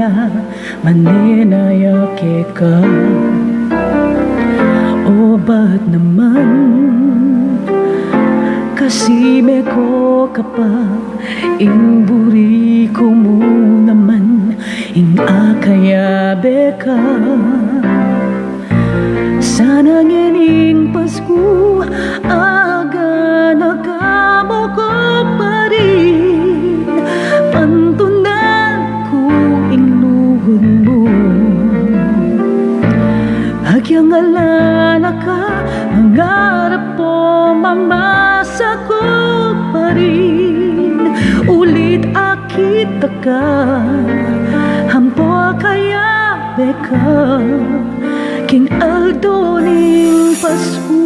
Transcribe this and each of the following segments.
kaya maninayake ka. O ba't naman kasi meko ka pa, ingburi ko mo naman, kaya beka. Sana ngining Pasko, aga nakamo ko pa rin, pantunan ko inuhod mo. Agyang alala ka, mangarap po mamasa ko pa rin, ulit akita ka, hampo kaya beka, King Aldo ning Pasko.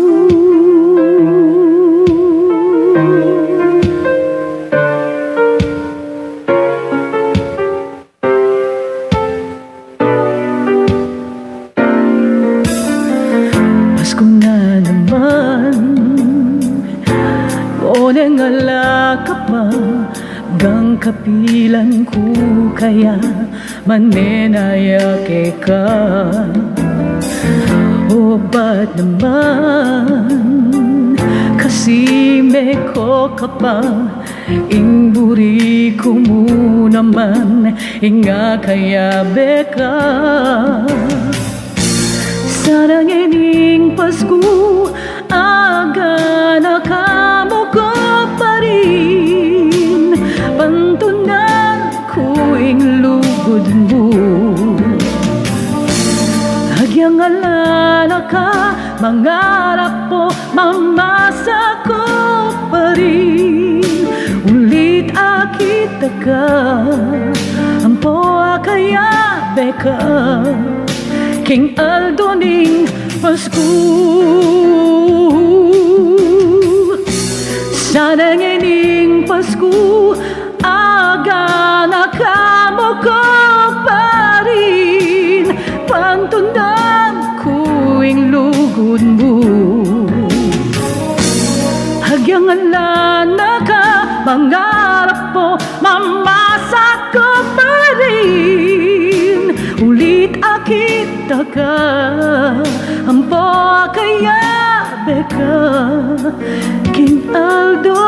Pasko na naman, oneng ala ka pa, gang kapilan ko kaya maninayake ka. O ba't naman kasi meko ka pa, ingburi ko mo naman, kaya beka. Sana ngining Pasko, aga nakamo ko pa rin, pantunan ko lugod mo. Agyang alala ka, mangarap po mamasa ko pa rin, ulit akita ka, ampo kaya beka, King Aldo ning Pasko. Sana ngining Pasko, aga nakamo ko pa rin, pantundan ko lugod mo. Hagyang alala ka, mangarap po mamasa ko pa rin, ulit akita ka, ampo kaya beka, King Aldo